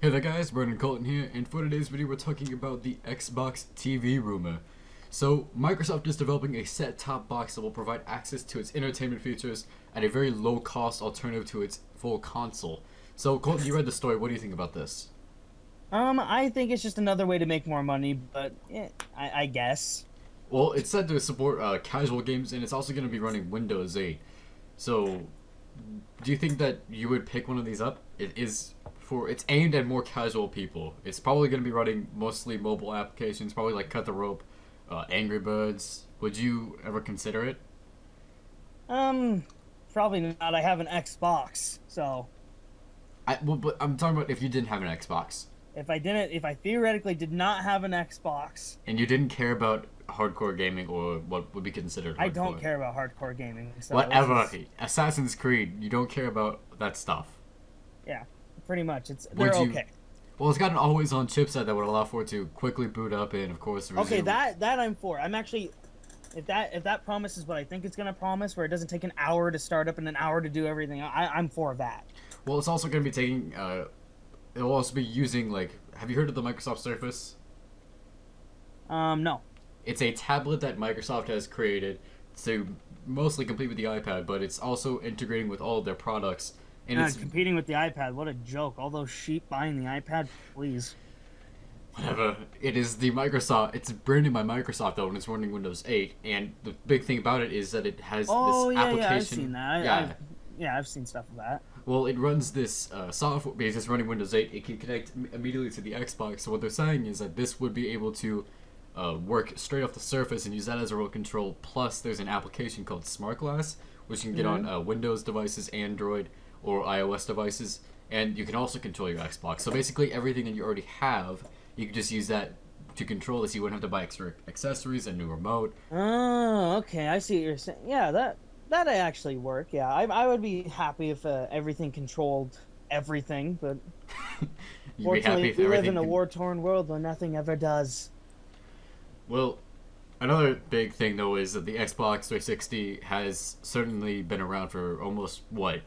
Hey there guys, Brandon Colton here, and for today's video we're talking about the Xbox TV rumor. So, Microsoft is developing a set-top box that will provide access to its entertainment features at a very low-cost alternative to its full console. So, Colton, you read the story, what do you think about this? I think it's just another way to make more money, but I guess. Well, it's said to support casual games, and it's also going to be running Windows 8. So, do you think that you would pick one of these up? It's aimed at more casual people. It's probably going to be running mostly mobile applications, probably like Cut the Rope, Angry Birds. Would you ever consider it? Um, Probably not. I have an Xbox, so But I'm talking about if you didn't have an Xbox if I theoretically did not have an Xbox, and you didn't care about hardcore gaming or what would be considered hardcore. I don't care about hardcore gaming. So Whatever. this is, Assassin's Creed, you don't care about that stuff. yeah, pretty much. Would They're you? okay. Well, it's got an always-on chipset that would allow for it to quickly boot up and, of course, resume. Okay, that I'm for. I'm actually if that promises what I think it's gonna promise, where it doesn't take an hour to start up and an hour to do everything, I'm for that. Well, it's also going to be taking. It'll also be using like. Have you heard of the Microsoft Surface? No. It's a tablet that Microsoft has created to mostly compete with the iPad, but it's also integrating with all of their products. And it's Competing with the iPad. What a joke. All those sheep buying the iPad, please. whatever. It is the Microsoft. It's branded by Microsoft though, and it's running Windows 8. And the big thing about it is that it has Oh this yeah, application. yeah, I've seen that. I've seen stuff of that. Well, it runs this software because it's running Windows 8. It can connect immediately to the Xbox. So what they're saying is that this would be able to work straight off the Surface and use that as a remote control. Plus, there's an application called Smart Glass, which you can get on Windows devices, Android, or iOS devices, and you can also control your Xbox. So basically, everything that you already have, you can just use that to control this. You wouldn't have to buy extra accessories, a new remote. Oh, okay. I see what you're saying. Yeah, that actually work. Yeah, I would be happy if everything controlled everything, but You'd be happy fortunately, if we live everything. in a war-torn world where nothing ever does. Well, another big thing though is that the Xbox 360 has certainly been around for almost what,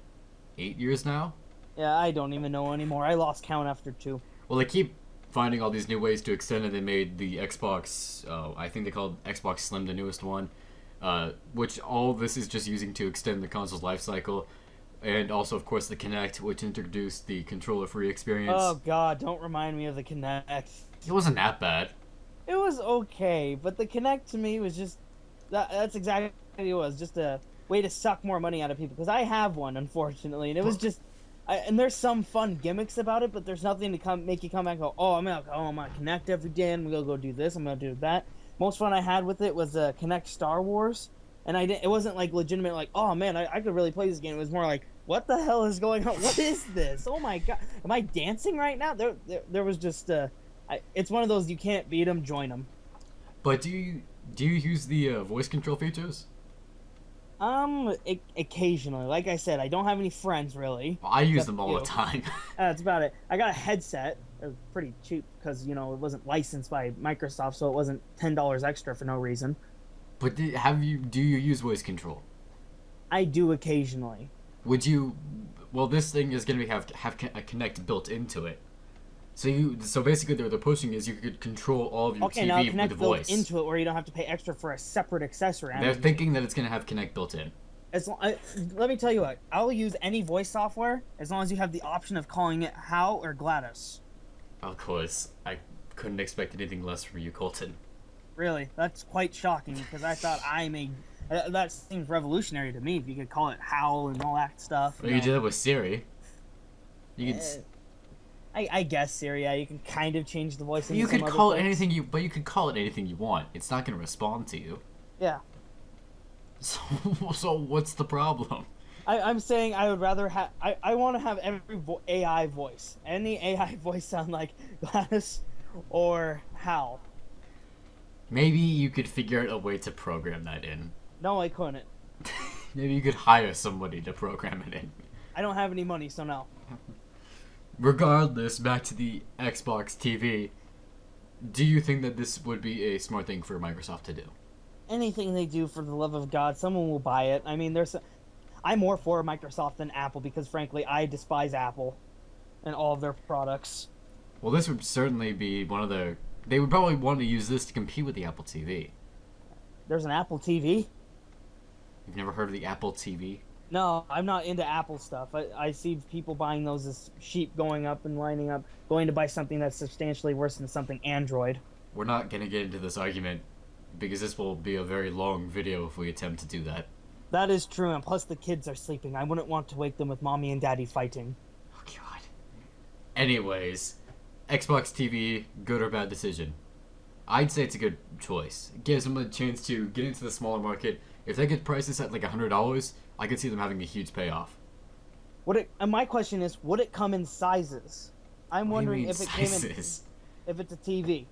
8 years now. Yeah, I don't even know anymore. I lost count after two. Well, they keep finding all these new ways to extend it. They made the Xbox, I think they called Xbox Slim the newest one, which all this is just using to extend the console's life cycle. And also, of course, the Kinect, which introduced the controller-free experience. Oh God, don't remind me of the Kinect. It wasn't that bad. It was okay, but the Kinect to me was just that's exactly what it was, just a way to suck more money out of people. Because I have one, unfortunately, and it was just. And there's some fun gimmicks about it, but there's nothing to make you come back and go, I'm gonna Connect every day, and I'm gonna go do this, I'm gonna do that. Most fun I had with it was Connect Star Wars, and it wasn't like legitimate, like, oh man, I could really play this game. It was more like, what the hell is going on? What is this? Oh my God, am I dancing right now? There was just it's one of those you can't beat them, join them. But do you use the voice control features? Occasionally, like I said, I don't have any friends really. Well, I use Except them all you. the time. That's about it. I got a headset. It was pretty cheap because it wasn't licensed by Microsoft, so it wasn't $10 extra for no reason. But do you use voice control? I do occasionally. Would you? Well, this thing is gonna have a Kinect built into it. So basically, they're pushing is you could control all of your Okay, now TV with Kinect the built voice. into it where you don't have to pay extra for a separate accessory. They're thinking that it's gonna have Kinect built in. Let me tell you what. I'll use any voice software as long as you have the option of calling it Hal or Gladys. Of course, I couldn't expect anything less from you, Colton. Really, that's quite shocking because I thought I made. That seems revolutionary to me. If you could call it Howl and all that stuff. Well, you did that with Siri. You could. I guess Siri. Yeah, you can kind of change the voice. You into could some other call it things. anything but you could call it anything you want. It's not gonna respond to you. Yeah. So what's the problem? I'm saying I would rather have. I want to have every AI voice. Any AI voice sound like Gladys or Hal. Maybe you could figure out a way to program that in. No, I couldn't. Maybe you could hire somebody to program it in. I don't have any money, so no. Regardless, back to the Xbox TV. Do you think that this would be a smart thing for Microsoft to do? Anything they do, for the love of God, someone will buy it. I mean, I'm more for Microsoft than Apple because, frankly, I despise Apple and all of their products. Well, this would certainly be one of the. They would probably want to use this to compete with the Apple TV. There's an Apple TV? You've never heard of the Apple TV? No, I'm not into Apple stuff. I see people buying those as sheep going up and lining up, going to buy something that's substantially worse than something Android. We're not gonna get into this argument because this will be a very long video if we attempt to do that. That is true, and plus the kids are sleeping. I wouldn't want to wake them with mommy and daddy fighting. Oh god. Anyways, Xbox TV, good or bad decision? I'd say it's a good choice. It gives them a chance to get into the smaller market. If they get prices at like $100, I could see them having a huge payoff. And my question is, would it come in sizes? I'm What do you wondering mean if it came in, sizes? if it's a TV.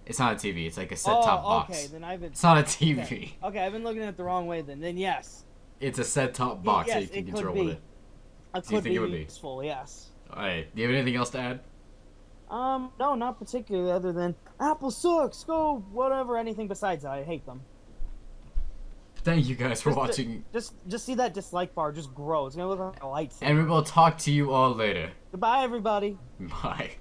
It's not a TV. It's like a set-top box. Okay, then I've been. It's not a TV. Okay, I've been looking at it the wrong way. Then yes. It's a set-top box Yes, that you can it could control be. with it. It Do you could think be it would be? useful. Yes. Alright, do you have anything else to add? No, not particularly. Other than Apple sucks. Go whatever. Anything besides that, I hate them. Thank you guys for Just- watching, Just see that dislike bar just grow. It's gonna look like a lightsaber. and we will talk to you all later. Goodbye, everybody. Bye.